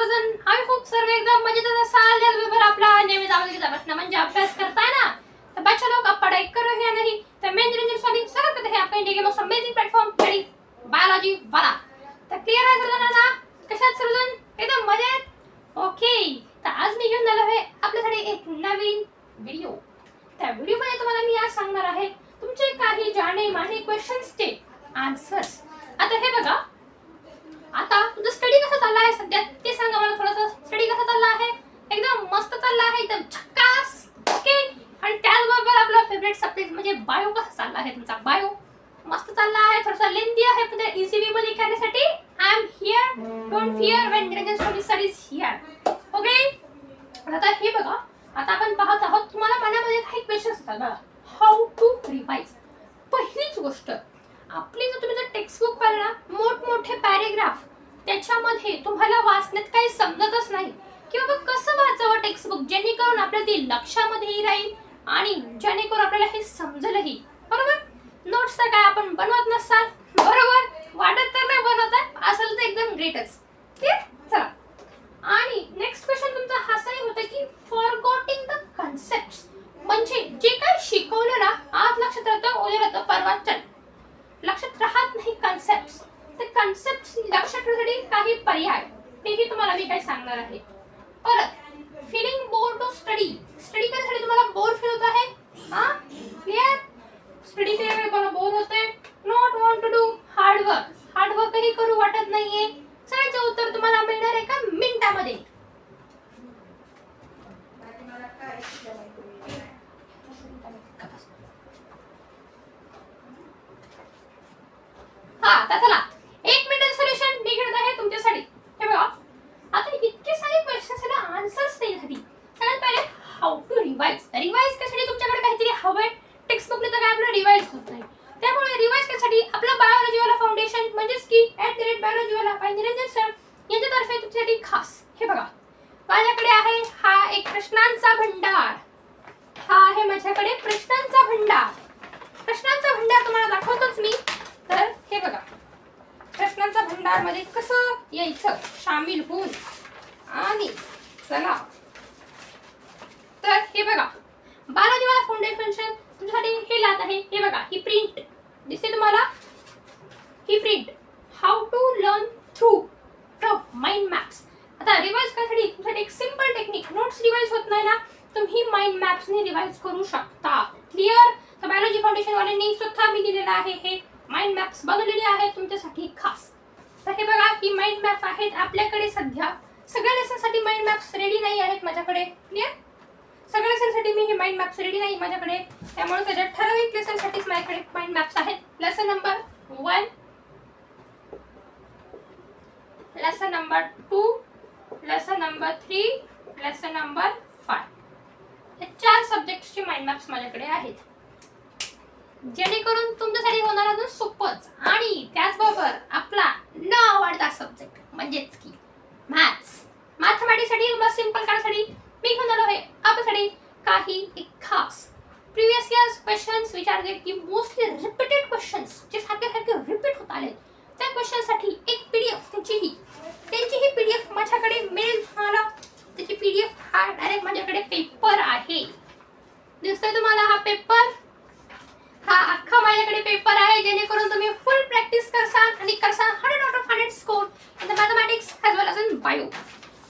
सर्वजण. I hope सर्व एकदम मजेत असाल. त्याचबरोबर आपला नेहमीच आवडीचा प्रश्न म्हणजे अभ्यास करताय ना, तो बच्चा लोग अब पढ़ाई कर रहे हैं नहीं, तो मैं निरंजन स्वामी स्वागत करते हैं आपका इंडिया के मोस्ट अमेजिंग प्लेटफॉर्म यानी बायोलॉजी वाला. तर क्लियर आहे सर्वांना? कशात सर्वजण एकदम मजेत? ओके. तर आज मी घेऊन आलो आहे आपल्यासाठी एक नवीन व्हिडिओ. त्या व्हिडिओमध्ये तुम्हाला मी आज सांगणार आहे तुमचे काही जाणे माने क्वेश्चन्सचे आन्सर्स. आता हे बघा, आता तुझा स्टडी कसा चालला आहे सध्या ते सांगा मला थोडंसं. स्टडी कसा चालला आहे? एकदम मस्त चालला आहे, एकदम झक्कास. ओके. आणि त्याचबरोबर आपला फेवरेट सब्जेक्ट म्हणजे बायो कसा चालला आहे तुमचा? बायो मस्त चालला आहे, थोडासा लेंथी आहे पण इझिली मध्ये करण्यासाठी I am here. Don't fear when Niranjan Swami sir is here. Okay. आता हे बघा, आता आपण पाहत आहोत तुम्हाला मनामध्ये काही क्वेश्चन्स असतात बघा. How to revise. पहिलीच गोष्ट, आपली जर तुम्ही टेक्स्ट बुक पाहिलं ना, मोठमोठे पॅरेग्राफ, त्याच्यामध्ये तुम्हाला वाचण्यात काही समजतच नाही किंवा कसं वाचावं टेक्स्ट बुक जेणेकरून आपल्याला ती लक्षामध्येही राहील आणि जेणेकरून आपल्याला हे समजलंही. बरोबर. नोट्स तर काय आपण बनवत नसाल, बरोबर? वाटत तर नाही बनवत आहे, असेल तर एकदम ग्रेटच. चला. आणि नेक्स्ट क्वेश्चन तुमचा हाही होता की फॉरगॉटिंग द कन्सेप्ट्स, म्हणजे जे काही शिकवलं ना आज लक्षात राहतं, उद्या राहतं, परवा चल लक्षात राहत नाही कन्सेप्ट्स. ते कन्सेप्ट्स लक्षात ठेवण्यासाठी काही पर्याय तेही तुम्हाला मी काही सांगणार आहे. परत feeling bore to study. Study करण्यासाठी तुम्हाला बोर फील होत आहे? हां, क्लिअर? स्टडी केल्यामुळे मला बोर होते. Not want to do hard work. हार्डवर्कही करू वाटत नाहीये. सगळ्याचे उत्तर तुम्हाला मिळणार एका मिनिटामध्ये. हा, चला 1 मिनिट सोल्युशन मी घेत आहे तुमच्यासाठी. हे बघा, आता इतके सारे क्वेश्चन्स ना आन्सर्स देण्यासाठी सगळ्यात पहिले हाऊ टू रिवाइज. रिवाइज करण्यासाठी तुमच्याकडे काहीतरी हवंय. टेक्स्ट बुकने तर काय आपलं रिवाइज होत नाही. त्यामुळे रिवाइज करण्यासाठी आपलं बायोलॉजी वाला फाउंडेशन म्हणजेच की @biology वाला बाय निरंजन सर यांच्यातर्फे तुमच्यासाठी खास हे बघा, माझ्याकडे आहे हा एक प्रश्नांचा भंडार. हा आहे माझ्याकडे प्रश्नांचा भंडार. प्रश्नांचा भंडार तुम्हाला दाखवतोच मी. तर हे बघा, प्रश्नांचा भंडार मध्ये कसं यायचं सामील होऊन. आणि चला, तर हे बघा, बायोलॉजी वाला फाउंडेशन तुमच्यासाठी हे लात आहे. हे बघा, ही प्रिंट दिसते तुम्हाला, ही print how to learn through the mind maps. आता रिवाइज करण्यासाठी तुमच्यासाठी एक सिंपल टेक्निक, नोट्स रिवाइज होत नाही ना, तुम्ही माइंड मॅप्सने रिवाइज करू शकता. क्लिअर? तर बायोलॉजी फाउंडेशन वाल्यांनी स्वतः मी दिलेलं आहे हे माइंड मॅप्स बनवलेले आहेत तुमच्यासाठी खास. तर हे बघा, ही माइंड मॅप आहेत आपल्याकडे सध्या. सगळ्या लेसनसाठी माइंड मॅप्स रेडी नाही आहेत माझ्याकडे. क्लिअर? सगळ्या लेसनसाठी मी ही माइंड मॅप्स रेडी नाही माझ्याकडे, त्यामुळे त्याच्या ठराविक लेसनसाठीच माझ्याकडे माइंड मॅप्स आहेत. Lesson number 1, lesson number 2, lesson number 3, lesson number 5. हे 4 सब्जेक्ट्सची माइंड मॅप्स माझ्याकडे आहेत, जेणेकरून तुमच्यासाठी होणार अजून सोपंच. आणि त्याचबरोबर आपला न आवडता सब्जेक्ट म्हणजेच की मॅथ्स. मॅथमॅटिक्ससाठी तुम्हाला सिंपल करण्यासाठी मी घेऊन आलो आहे आपल्यासाठी काही एक खास प्रिव्हियस इयर्स क्वेश्चन्स विचारले की मोस्टली रिपीटेड क्वेश्चन्स जे सारखे रिपीट होत आले त्या क्वेश्चनसाठी एक पीडीएफ त्यांची ही पीडीएफ माझ्याकडे मिळेल तुम्हाला. त्याची पीडीएफ हा डायरेक्ट माझ्याकडे पेपर आहे. दिसतोय तुम्हाला हा पेपर? हा अख्खा माझ्याकडे पेपर आहे, जेणेकरून तुम्ही फुल प्रॅक्टिस करसाल आणि करसाल 100 out of 100 score in the mathematics as well as in bio.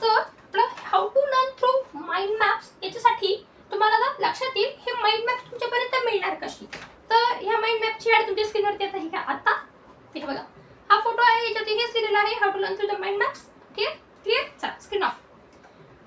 तर आपलं how to learn through mind maps याच्यासाठी तुम्हाला ना लक्षात येईल हे माइंड मॅप्स तुमच्यापर्यंत मिळणार कशी. तर ह्या माइंड मॅपची ॲड तुमच्या स्क्रीनवरती आता ही आता हे बघा, हा फोटो आहे, याच्यावरती हेच लिहिलेलं आहे how to learn through the mind maps. ठीक आहे? क्लिअर? चला स्क्रीन ऑफ.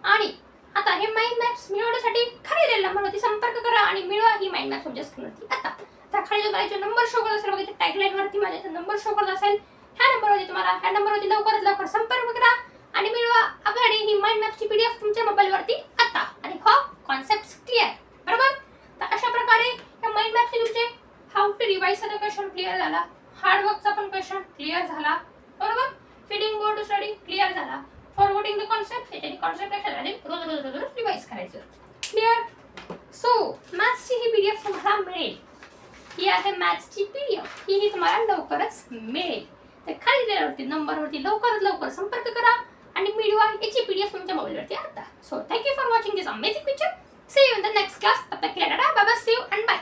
आणि आता हे माइंड मॅप्स मिळवण्यासाठी खरेदीला नंबरवरती संपर्क करा आणि मिळवा ही माइंड मॅप्स तुमच्या स्क्रीनवरती. आता त्या खाली जो माझा नंबर शो करत असेल बघा, टॅगलाईन वरती माझा नंबर शो करत असेल, ह्या नंबरवरती तुम्हाला ह्या नंबरवरती लवकरात लवकर संपर्क करा आणि मिळवा आपल्याकडे ही माइंड मॅपची पीडीएफ तुमच्या मोबाईलवरती आता. आणि हो, कॉन्सेप्ट्स क्लिअर, बरोबर? तर अशा प्रकारे या माइंड मॅपचे तुमचे हाऊ टू रिवाइजचा क्वेश्चन क्लिअर झाला, हार्डवर्कचा पण क्वेश्चन क्लिअर झाला, बरोबर? Feeling bore to study clear झाला, फॉरगॉटिंग द कॉन्सेप्ट त्याची कॉन्सेप्ट लक्षात आले, रोज रिवाइज करायचं. क्लिअर? सो मॅथ्सची ही पीडीएफ तुम्हाला मिळेल. ही आहे मॅथ्सची पीडीएफ, ही तुम्हाला लवकरच मिळेल. तर खाली दिलेल्यावरती नंबरवरती लवकरात लवकर संपर्क करा आणि व्हिडिओ याची PDF तुमच्या मोबाईलवरती आता. So thank you for watching this amazing picture. See you in the next class. तब तक के लिए tata bye bye, see you and bye.